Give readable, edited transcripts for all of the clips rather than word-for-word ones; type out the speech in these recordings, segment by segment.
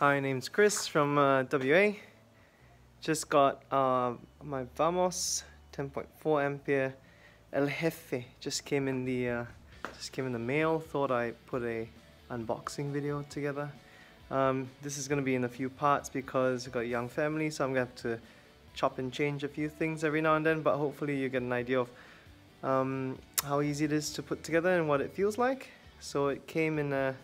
Hi, name's Chris from WA. Just got my Vamos 10.4 ampere El Jefe. Just came in the mail. Thought I'd put a unboxing video together. This is gonna be in a few parts because I've got a young family, so I'm gonna have to chop and change a few things every now and then. But hopefully you get an idea of how easy it is to put together and what it feels like. So it came in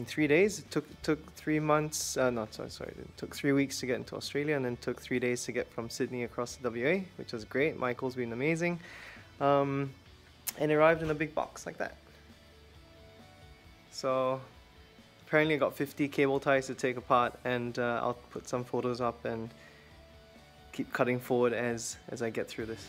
3 days. It took 3 months. It took 3 weeks to get into Australia, and then took 3 days to get from Sydney across to WA, which was great. Michael's been amazing, and it arrived in a big box like that. So apparently I got 50 cable ties to take apart, and I'll put some photos up and keep cutting forward as I get through this.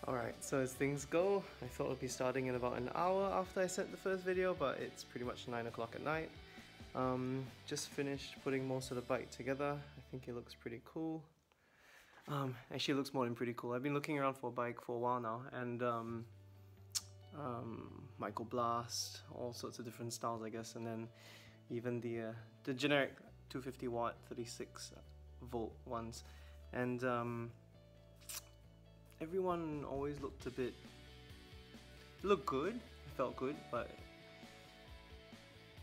Alright, so as things go, I thought it would be starting in about an hour after I sent the first video, but it's pretty much 9 o'clock at night. Just finished putting most of the bike together. I think it looks pretty cool. Actually, it looks more than pretty cool. I've been looking around for a bike for a while now, and Michael Blast, all sorts of different styles, I guess, and then even the generic 250 watt 36 volt ones, and everyone always looked it looked good, it felt good, but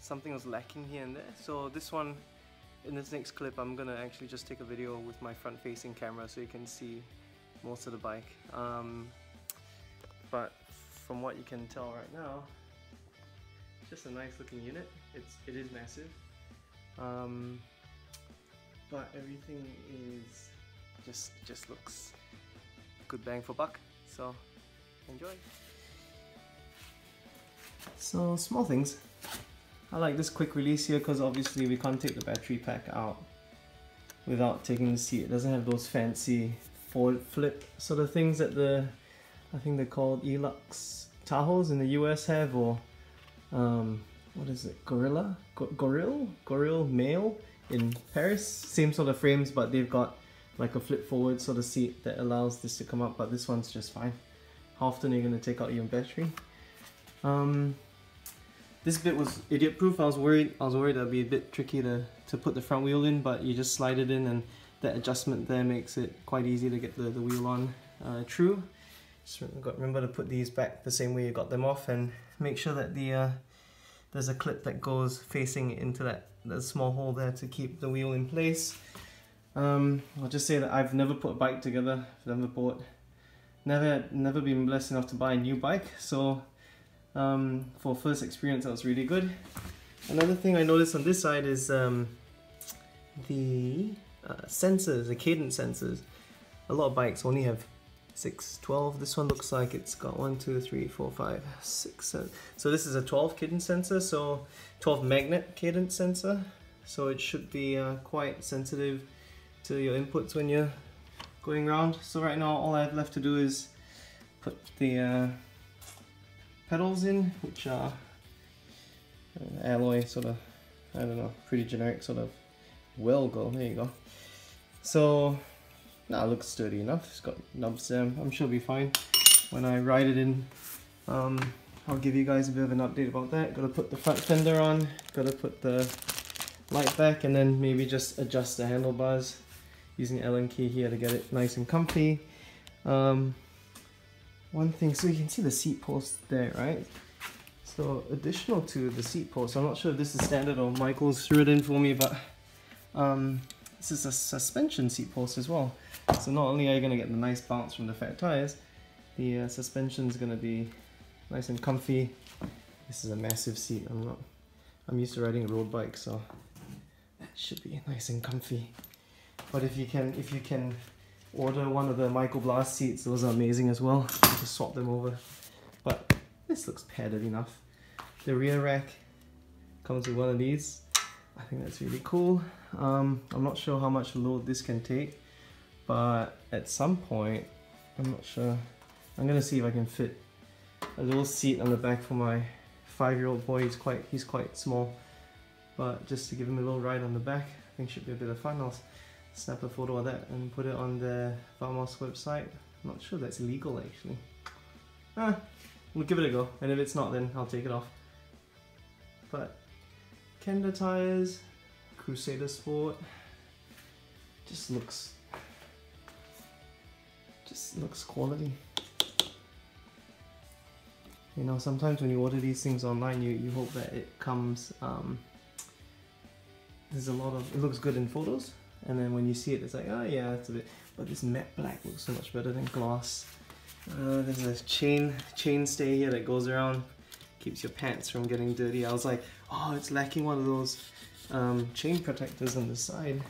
something was lacking here and there. So this one, in this next clip, I'm gonna actually just take a video with my front facing camera so you can see most of the bike. But from what you can tell right now, it's just a nice looking unit. It is massive, but everything is just looks good bang for buck, so enjoy. So small things. I like this quick release here because obviously we can't take the battery pack out without taking the seat. It doesn't have those fancy forward flip sort of things that I think they're called Elux Tahoes in the US have, or what is it, Gorilla Mail in Paris. Same sort of frames, but they've got like a flip forward sort of seat that allows this to come up, but this one's just fine. How often are you going to take out your battery? This bit was idiot proof. I was worried that'd be a bit tricky to put the front wheel in, but you just slide it in, and that adjustment there makes it quite easy to get the wheel on true. Just remember to put these back the same way you got them off, and make sure that there's a clip that goes facing into that small hole there to keep the wheel in place. I'll just say that I've never put a bike together. I've never been blessed enough to buy a new bike, so for first experience that was really good. Another thing I noticed on this side is the sensors, the cadence sensors. A lot of bikes only have 6, 12. This one looks like it's got 1, 2, 3, 4, 5, 6, 7. So this is a 12 cadence sensor, so 12 magnet cadence sensor. So it should be quite sensitive to your inputs when you're going around. So right now all I have left to do is put the pedals in, which are alloy sort of, I don't know, pretty generic sort of Welgo. There you go. So now it looks sturdy enough. It's got knobs there. I'm sure it'll be fine when I ride it in. I'll give you guys a bit of an update about that. Gotta put the front fender on, gotta put the light back, and then maybe just adjust the handlebars using Allen key here to get it nice and comfy. One thing, so you can see the seat post there, right? So additional to the seat post, I'm not sure if this is standard or Michael's threw it in for me, but this is a suspension seat post as well. So not only are you going to get the nice bounce from the fat tires, the suspension is going to be nice and comfy. This is a massive seat. I'm used to riding a road bike, so that should be nice and comfy. But if you can order one of the Michael Blast seats, those are amazing as well. Just swap them over. But this looks padded enough. The rear rack comes with one of these. I think that's really cool. I'm not sure how much load this can take, but at some point, I'm not sure I'm gonna see if I can fit a little seat on the back for my 5-year-old boy. He's quite small, but just to give him a little ride on the back, I think should be a bit of fun. I'll snap a photo of that and put it on the Vamos website. I'm not sure that's legal actually. We'll give it a go, and if it's not, then I'll take it off. But Kenda tires, Crusader Sport, just looks quality. You know, sometimes when you order these things online, you hope that it comes, there's a lot of, it looks good in photos, and then when you see it, it's like, oh yeah, it's a bit, but this matte black looks so much better than gloss. There's a chain stay here that goes around, keeps your pants from getting dirty. I was like, oh, it's lacking one of those chain protectors on the side.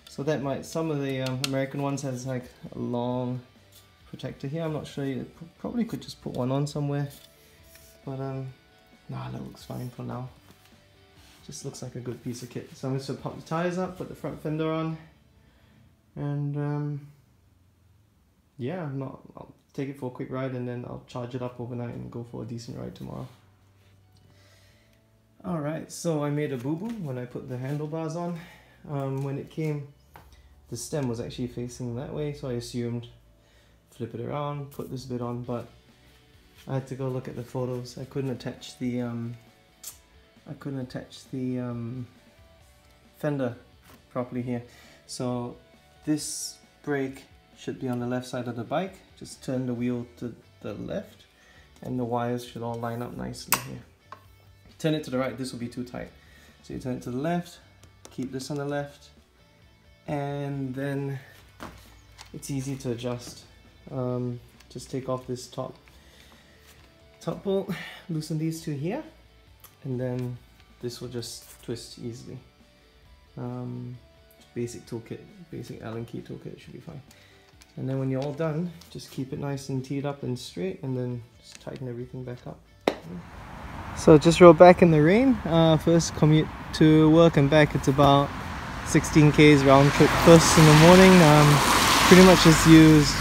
So that might, some of the American ones has like a long protector here. I'm not sure, you probably could just put one on somewhere, but nah, that looks fine for now. Just looks like a good piece of kit. So I'm just gonna pop the tires up, put the front fender on, and yeah, I'll take it for a quick ride, and then I'll charge it up overnight and go for a decent ride tomorrow. Alright, so I made a boo-boo when I put the handlebars on. When it came, the stem was actually facing that way, so I assumed flip it around, put this bit on, but I had to go look at the photos. I couldn't attach the fender properly here. So this brake should be on the left side of the bike. Just turn the wheel to the left, and the wires should all line up nicely here. Turn it to the right, this will be too tight. So you turn it to the left, keep this on the left, and then it's easy to adjust. Just take off this top bolt, loosen these two here, and then this will just twist easily. Basic toolkit, basic Allen key toolkit should be fine. And then when you're all done, just keep it nice and teed up and straight, and then just tighten everything back up. So just rode back in the rain. First commute to work and back, it's about 16 k's round trip first in the morning. Pretty much just used,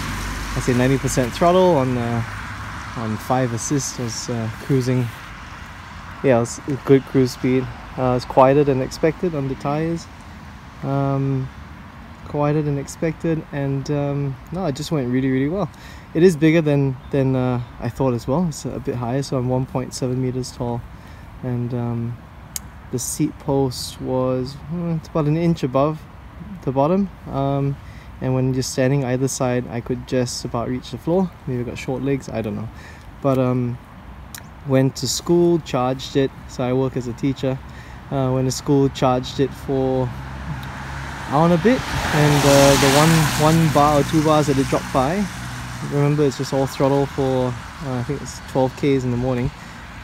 I say 90% throttle on 5 assist. I was cruising, yeah, it was good cruise speed. It was quieter than expected on the tires. Quieter than expected, and no, it just went really well. It is bigger than I thought as well. It's a bit higher, so I'm 1.7 meters tall, and the seat post was it's about an inch above the bottom, and when you're standing either side, I could just about reach the floor. Maybe I got short legs, I don't know, but went to school, charged it. So I work as a teacher. Went to school, charged it for hour and a bit, and the one bar or 2 bars that it dropped by, remember it's just all throttle for I think it's 12 k's in the morning.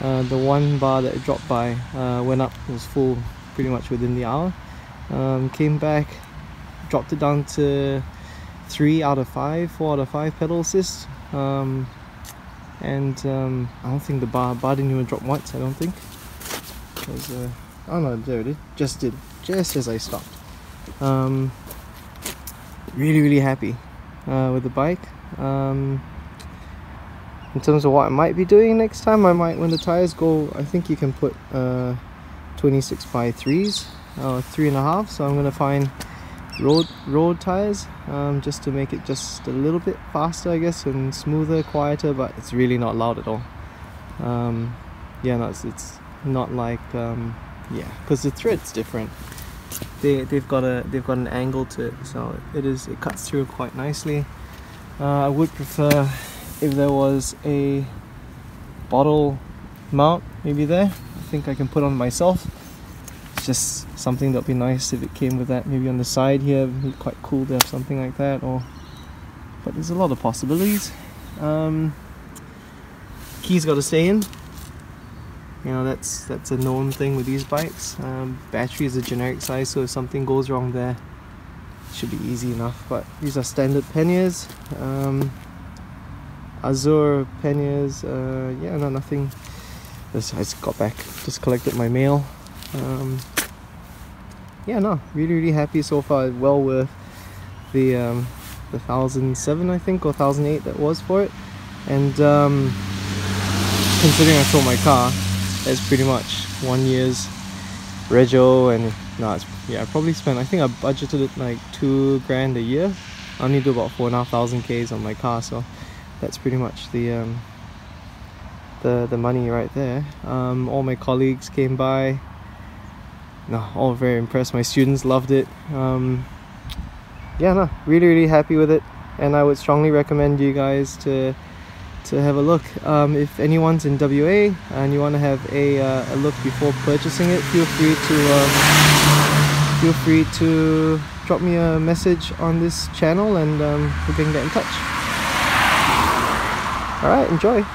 The 1 bar that it dropped by went up, it was full pretty much within the hour. Came back, dropped it down to 4 out of 5 pedal assist, and I don't think the bar didn't even drop once, I don't think. Oh no, there it is, just as I stopped. Really happy with the bike. In terms of what I might be doing next time, I might, when the tires go, I think you can put 26 by 3s, 3.5, so I'm gonna find road tires, just to make it just a little bit faster, I guess, and smoother, quieter, but it's really not loud at all. Yeah, no, it's not like yeah, because the thread's different. They've got an angle to it, so it cuts through quite nicely. I would prefer if there was a bottle mount maybe there. I think I can put on myself. It's just something that'd be nice if it came with that. Maybe on the side here, it'd be quite cool to have something like that. But there's a lot of possibilities. Key's got to stay in. You know, that's a known thing with these bikes. Battery is a generic size, so if something goes wrong there, it should be easy enough. But these are standard panniers, Azure panniers. Yeah, no, nothing. I just got back, just collected my mail. Yeah, no, really happy so far. Well worth the 1,007, I think, or 1,008 that was for it. And considering I sold my car, it's pretty much 1 year's rego, and no, it's, yeah, I probably spent, I think I budgeted it like $2,000 a year. I only do about 4,500 Ks on my car, so that's pretty much the money right there. All my colleagues came by, no, all very impressed. My students loved it. Yeah, no, really happy with it, and I would strongly recommend you guys to have a look. If anyone's in WA and you want to have a look before purchasing it, feel free to drop me a message on this channel, and we can get in touch. Alright, enjoy!